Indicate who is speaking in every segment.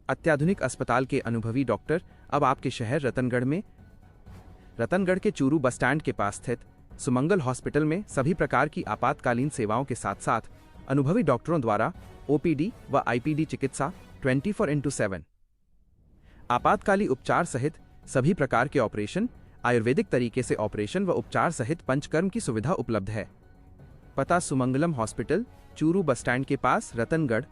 Speaker 1: अत्याधुनिक अस्पताल के अनुभवी डॉक्टर अब आपके शहर रतनगढ़ में। रतनगढ़ के चूरू बस स्टैंड के पास स्थित सुमंगल हॉस्पिटल में सभी प्रकार की आपातकालीन सेवाओं के साथ साथ अनुभवी डॉक्टरों द्वारा ओपीडी व आईपीडी चिकित्सा 24x7, आपातकाली उपचार सहित सभी प्रकार के ऑपरेशन, आयुर्वेदिक तरीके से ऑपरेशन व उपचार सहित पंचकर्म की सुविधा उपलब्ध है। पता Sumangalam hospital, Churu bus stand के पास, रतनगढ़।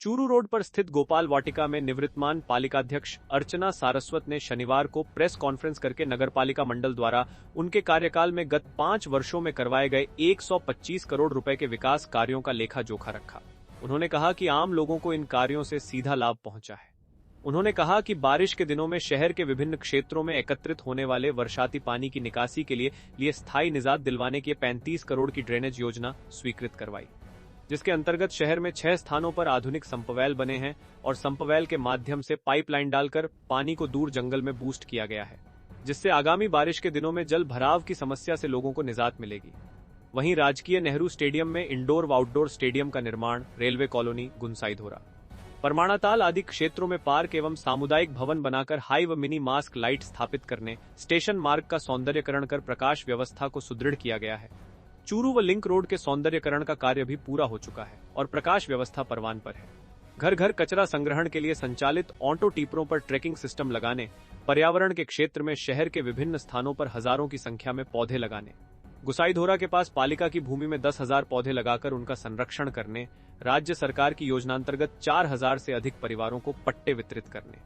Speaker 2: चूरू रोड पर स्थित गोपाल वाटिका में निवृत्तमान पालिकाध्यक्ष अर्चना सारस्वत ने शनिवार को प्रेस कॉन्फ्रेंस करके नगरपालिका मंडल द्वारा उनके कार्यकाल में गत 5 वर्षों में करवाए गए 125 करोड़ रुपए के विकास कार्यों का लेखा जोखा रखा। उन्होंने कहा कि आम लोगों को इन कार्यों से सीधा लाभ पहुंचा है। उन्होंने कहा कि बारिश के दिनों में शहर के विभिन्न क्षेत्रों में एकत्रित होने वाले वर्षाती पानी की निकासी के लिए स्थायी निजात दिलवाने की 35 करोड़ की ड्रेनेज योजना स्वीकृत करवाई, जिसके अंतर्गत शहर में 6 स्थानों पर आधुनिक संपवेल बने हैं और संपवेल के माध्यम से पाइपलाइन डालकर पानी को दूर जंगल में बूस्ट किया गया है, जिससे आगामी बारिश के दिनों में जल भराव की समस्या से लोगों को निजात मिलेगी। वहीं राजकीय नेहरू स्टेडियम में इंडोर व आउटडोर स्टेडियम का निर्माण, रेलवे कॉलोनी, गुंसाईधोरा, परमाणाताल आदि क्षेत्रों में पार्क एवं सामुदायिक भवन बनाकर हाई व मिनी मास्क लाइट स्थापित करने, स्टेशन मार्ग का सौंदर्यकरण कर प्रकाश व्यवस्था को सुदृढ़ किया गया है। चूरू व लिंक रोड के सौंदर्यकरण का कार्य भी पूरा हो चुका है और प्रकाश व्यवस्था परवान पर है। घर घर कचरा संग्रहण के लिए संचालित ऑटो टिपरों पर ट्रैकिंग सिस्टम लगाने, पर्यावरण के क्षेत्र में शहर के विभिन्न स्थानों पर हजारों की संख्या में पौधे लगाने, गुसाईधोरा के पास पालिका की भूमि में 10,000 पौधे लगाकर उनका संरक्षण करने, राज्य सरकार की योजनांतर्गत 4,000 से अधिक परिवारों को पट्टे वितरित करने,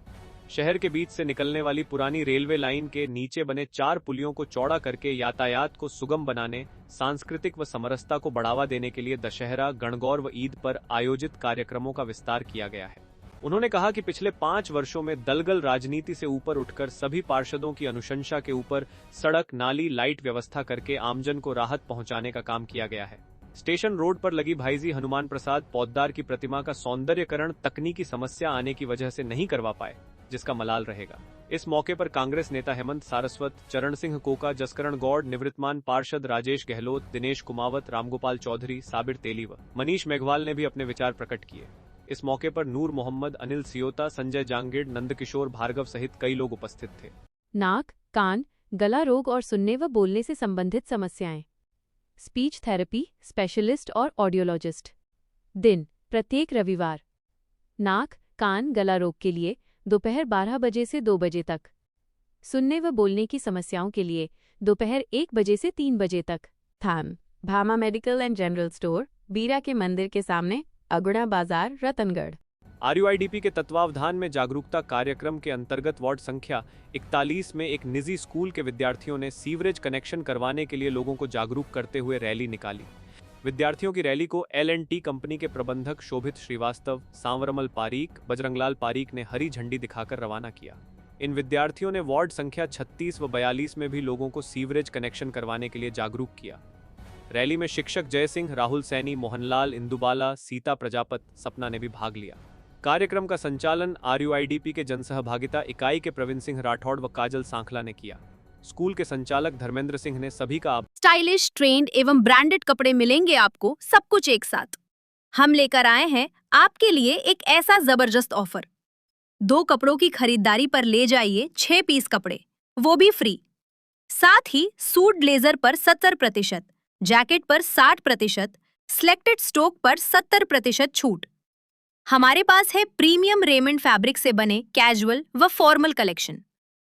Speaker 2: शहर के बीच से निकलने वाली पुरानी रेलवे लाइन के नीचे बने 4 पुलियों को चौड़ा करके यातायात को सुगम बनाने, सांस्कृतिक व समरसता को बढ़ावा देने के लिए दशहरा, गणगौर व ईद पर आयोजित कार्यक्रमों का विस्तार किया गया है। उन्होंने कहा कि पिछले 5 वर्षों में दलगल राजनीति से ऊपर उठकर सभी पार्षदों की अनुशंसा के ऊपर सड़क, नाली, लाइट व्यवस्था करके आमजन को राहत पहुंचाने का काम किया गया है। स्टेशन रोड पर लगी भाईजी हनुमान प्रसाद पौद्दार की प्रतिमा का सौंदर्यकरण तकनीकी समस्या आने की वजह से नहीं करवा पाए, जिसका मलाल रहेगा। इस मौके पर कांग्रेस नेता हेमंत सारस्वत, चरण सिंह कोका, जसकरण गौड़, निवृत्तमान पार्षद राजेश गहलोत, दिनेश कुमावत, रामगोपाल चौधरी, साबिर तेली व मनीष मेघवाल ने भी अपने विचार प्रकट किए। इस मौके पर नूर मोहम्मद, अनिल सियोता, संजय जांगीड़, नंदकिशोर भार्गव सहित कई लोग उपस्थित थे।
Speaker 3: नाक, कान, गला रोग और सुनने व बोलने से संबंधित समस्याएं, स्पीच थेरेपी स्पेशलिस्ट और ऑडियोलॉजिस्ट। दिन प्रत्येक रविवार। नाक, कान, गला रोग के लिए दोपहर 12 बजे से 2 बजे तक। सुनने व बोलने की समस्याओं के लिए दोपहर 1 बजे से 3 बजे तक। थाम Bhama medical and general store, बीरा के मंदिर के सामने, अगुड़ा बाजार, रतनगढ़।
Speaker 2: आरयूआईडीपी के तत्वावधान में जागरूकता कार्यक्रम के अंतर्गत वार्ड संख्या 41 में एक निजी स्कूल के विद्यार्थियों ने सीवरेज कनेक्शन करवाने के लिए लोगों को जागरूक करते हुए रैली निकाली। विद्यार्थियों की रैली को L&T कंपनी के प्रबंधक शोभित श्रीवास्तव, सांवरमल पारीक, बजरंगलाल पारीक ने हरी झंडी दिखाकर रवाना किया। इन विद्यार्थियों ने वार्ड संख्या 36 व 42 में भी लोगों को सीवरेज कनेक्शन करवाने के लिए जागरूक किया। रैली में शिक्षक जय सिंह, राहुल सैनी, मोहनलाल, इंदुबाला, सीता प्रजापत, सपना ने भी भाग लिया। कार्यक्रम का संचालन आरयूआईडीपी के जनसहभागिता इकाई के प्रवीण सिंह राठौड़ व काजल सांखला ने किया। स्कूल के संचालक धर्मेंद्र सिंह ने सभी का
Speaker 4: स्टाइलिश, ट्रेंड एवं ब्रांडेड कपड़े मिलेंगे आपको, सब कुछ एक साथ। हम लेकर आए हैं आपके लिए एक ऐसा जबरदस्त ऑफर। 2 कपड़ों की खरीदारी पर ले जाइए 6 पीस कपड़े, वो भी फ्री। साथ ही सूट ब्लेजर पर 70%, जैकेट पर 60%, सिलेक्टेड स्टॉक पर 70% छूट। हमारे पास है प्रीमियम रेमंड फैब्रिक से बने कैजुअल व फॉर्मल कलेक्शन।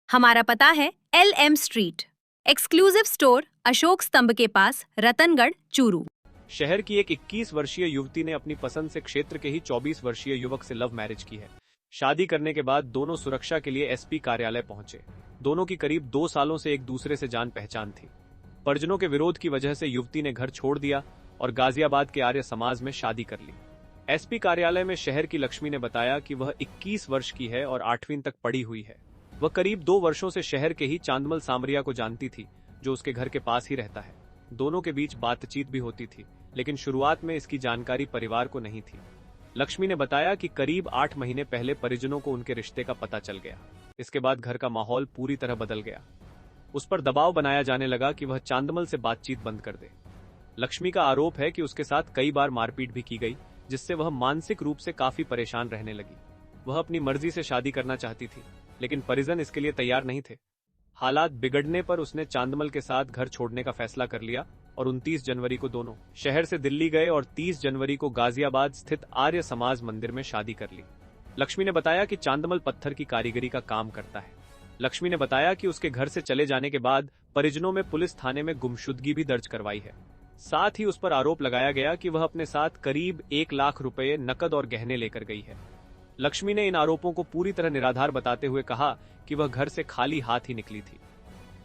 Speaker 4: हमारा पता है LM street, exclusive store, Ashok स्तंभ के पास, रतनगढ़, चूरू।
Speaker 2: शहर की एक 21 वर्षीय युवती ने अपनी पसंद से क्षेत्र के ही 24 वर्षीय युवक से लव मैरिज की है। शादी करने के बाद दोनों सुरक्षा के लिए SP कार्यालय पहुंचे। दोनों की करीब 2 सालों से एक दूसरे से जान पहचान थी। परिजनों के विरोध की वजह से युवती ने घर छोड़ दिया और गाजियाबाद के आर्य समाज में शादी कर ली। SP कार्यालय में शहर की लक्ष्मी ने बताया कि वह 21 वर्ष की है और 8वीं तक पढ़ी हुई है। वह करीब 2 वर्षों से शहर के ही चांदमल सामरिया को जानती थी, जो उसके घर के पास ही रहता है। दोनों के बीच बातचीत भी होती थी, लेकिन शुरुआत में इसकी जानकारी परिवार को नहीं थी। लक्ष्मी ने बताया कि करीब 8 महीने पहले परिजनों को उनके रिश्ते का पता चल गया। इसके बाद घर का माहौल पूरी तरह बदल गया। उस पर दबाव बनाया जाने लगा कि वह चांदमल से बातचीत बंद कर दे। लक्ष्मी का आरोप है कि उसके साथ कई बार मारपीट भी की गई, जिससे वह मानसिक रूप से काफी परेशान रहने लगी। वह अपनी मर्जी से शादी करना चाहती थी, लेकिन परिजन इसके लिए तैयार नहीं थे। हालात बिगड़ने पर उसने चांदमल के साथ घर छोड़ने का फैसला कर लिया और 29 जनवरी को दोनों शहर से दिल्ली गए और 30 जनवरी को गाजियाबाद स्थित आर्य समाज मंदिर में शादी कर ली। लक्ष्मी ने बताया कि चांदमल पत्थर की कारीगरी का काम करता है। लक्ष्मी ने बताया कि उसके घर से चले जाने के बाद परिजनों में पुलिस थाने में गुमशुदगी भी दर्ज करवाई है। साथ ही उस पर आरोप लगाया गया कि वह अपने साथ करीब 1 लाख रुपए नकद और गहने लेकर गई है। लक्ष्मी ने इन आरोपों को पूरी तरह निराधार बताते हुए कहा कि वह घर से खाली हाथ ही निकली थी।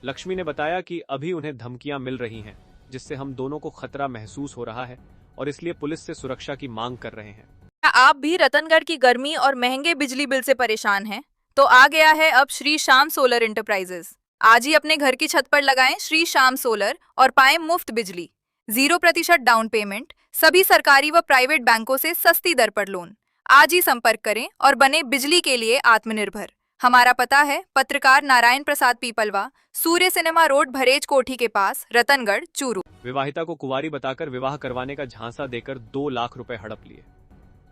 Speaker 2: लक्ष्मी ने बताया कि अभी उन्हें धमकियां मिल रही हैं, जिससे हम दोनों को खतरा महसूस हो रहा है और इसलिए पुलिस से सुरक्षा की मांग कर रहे हैं।
Speaker 5: क्या आप भी रतनगढ़ की गर्मी और महंगे बिजली बिल से परेशान हैं? तो आ गया है अब श्री श्याम सोलर इंटरप्राइजेस। आज ही अपने घर की छत पर लगाएं श्री श्याम सोलर और पाएं मुफ्त बिजली, 0% डाउन पेमेंट, सभी सरकारी व प्राइवेट बैंकों से सस्ती दर पर लोन। आज ही संपर्क करें और बने बिजली के लिए आत्मनिर्भर। हमारा पता है पत्रकार नारायण प्रसाद पीपलवा, सूर्य सिनेमा रोड, भरेज कोठी के पास, रतनगढ़, चूरू।
Speaker 2: विवाहिता को कुंवारी बताकर विवाह करवाने का झांसा देकर 2 लाख रुपए हड़प लिए।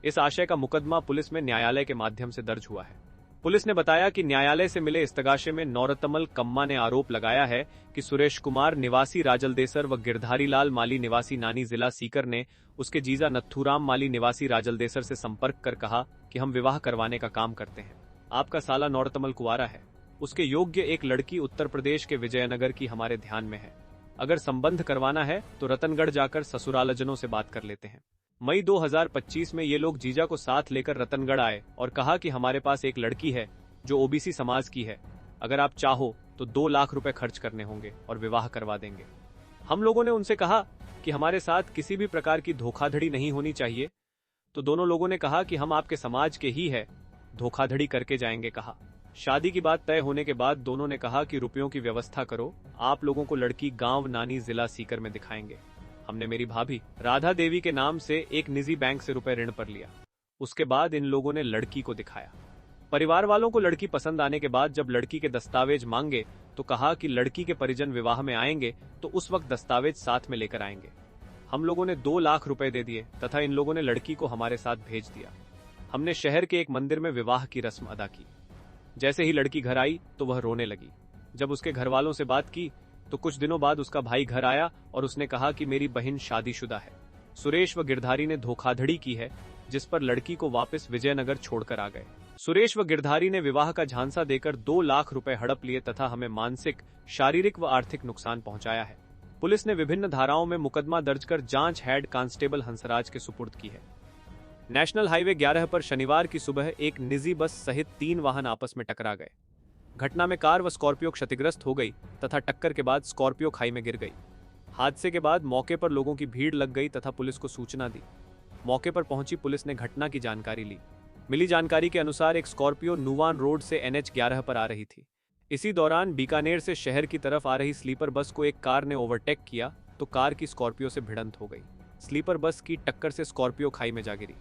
Speaker 2: इस आशय का मुकदमा पुलिस में न्यायालय के माध्यम से दर्ज हुआ है। पुलिस ने बताया कि न्यायालय से मिले इस्तगाशे में नौरतमल कम्मा ने आरोप लगाया है कि सुरेश कुमार निवासी राजलदेसर व गिरधारी लाल माली निवासी नानी जिला सीकर ने उसके जीजा नथुराम माली निवासी राजलदेसर से संपर्क कर कहा कि हम विवाह करवाने का काम करते हैं। आपका साला नौरतमल कुंवारा है, उसके योग्य एक लड़की उत्तर प्रदेश के विजयनगर की हमारे ध्यान में है। अगर संबंध करवाना है तो रतनगढ़ जाकर ससुरालजनों से बात कर लेते हैं। मई 2025 में ये लोग जीजा को साथ लेकर रतनगढ़ आए और कहा कि हमारे पास एक लड़की है जो ओबीसी समाज की है, अगर आप चाहो तो 2 लाख रुपए खर्च करने होंगे और विवाह करवा देंगे। हम लोगों ने उनसे कहा कि हमारे साथ किसी भी प्रकार की धोखाधड़ी नहीं होनी चाहिए, तो दोनों लोगों ने कहा कि हम आपके समाज के ही है, धोखाधड़ी करके जाएंगे कहा। शादी की बात तय होने के बाद दोनों ने कहा कि रुपयों की व्यवस्था करो, आप लोगों को लड़की गांव नानी जिला सीकर में दिखाएंगे। हमने मेरी भाभी राधा देवी के नाम से एक निजी बैंक से रुपए ऋण पर लिया। उसके बाद इन लोगों ने लड़की को दिखाया। परिवार वालों को लड़की पसंद आने के बाद जब लड़की के दस्तावेज मांगे तो कहा कि लड़की के परिजन विवाह में आएंगे तो उस वक्त दस्तावेज साथ में लेकर आएंगे। हम लोगों ने 2 लाख रुपए दे दिए तथा इन लोगों ने लड़की को हमारे साथ भेज दिया। हमने शहर के एक मंदिर में विवाह की रस्म अदा की। जैसे ही लड़की घर आई तो वह रोने लगी। जब उसके घर वालों से बात की तो कुछ दिनों बाद उसका भाई घर आया और उसने कहा कि मेरी बहन शादीशुदा है। सुरेश व गिरधारी ने धोखाधड़ी की है, जिस पर लड़की को वापस विजयनगर छोड़कर आ गए। सुरेश व गिरधारी ने विवाह का झांसा देकर 2 लाख रुपए हड़प लिए तथा हमें मानसिक, शारीरिक व आर्थिक नुकसान पहुंचाया है। पुलिस ने विभिन्न धाराओं में मुकदमा दर्ज कर जांच हेड कांस्टेबल हंसराज के सुपुर्द की है। नेशनल हाईवे 11 पर शनिवार की सुबह एक निजी बस सहित 3 वाहन आपस में टकरा गए। घटना में कार व स्कॉर्पियो क्षतिग्रस्त हो गई तथा टक्कर के बाद स्कॉर्पियो खाई में गिर गई। हादसे के बाद मौके पर लोगों की भीड़ लग गई तथा पुलिस को सूचना दी। मौके पर पहुंची पुलिस ने घटना की जानकारी ली। मिली जानकारी के अनुसार एक स्कॉर्पियो नुवान रोड से NH 11 पर आ रही थी। इसी दौरान बीकानेर से शहर की तरफ आ रही स्लीपर बस को एक कार ने ओवरटेक किया तो कार की स्कॉर्पियो से भिड़ंत हो गई। स्लीपर बस की टक्कर से स्कॉर्पियो खाई में जा गिरी।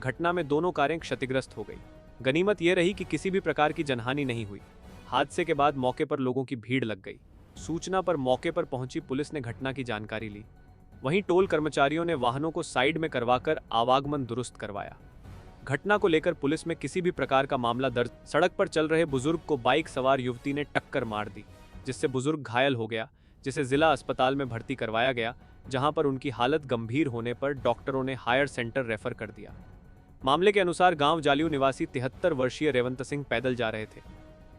Speaker 2: घटना में दोनों कारें क्षतिग्रस्त हो गई। गनीमत यह रही कि किसी भी प्रकार की जनहानि नहीं हुई। हादसे के बाद मौके पर लोगों की भीड़ लग गई। सूचना पर मौके पर पहुंची पुलिस ने घटना की जानकारी ली। वहीं टोल कर्मचारियों ने वाहनों को साइड में करवाकर आवागमन दुरुस्त करवाया। घटना को लेकर पुलिस में किसी भी प्रकार का मामला दर्ज। सड़क पर चल रहे बुजुर्ग को बाइक सवार युवती ने टक्कर मार दी, जिससे बुजुर्ग घायल हो गया, जिसे जिला अस्पताल में भर्ती करवाया गया, जहां पर उनकी हालत गंभीर होने पर डॉक्टरों ने हायर सेंटर रेफर कर दिया। मामले के अनुसार गांव जालियू निवासी 73 वर्षीय रेवंत सिंह पैदल जा रहे थे।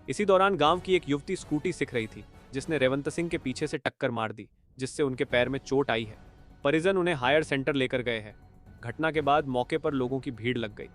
Speaker 2: इसी दौरान गांव की एक युवती स्कूटी सीख रही थी, जिसने रेवंत सिंह के पीछे से टक्कर मार दी, जिससे उनके पैर में चोट आई है। परिजन उन्हें हायर सेंटर लेकर गए हैं। घटना के बाद मौके पर लोगों की भीड़ लग गई।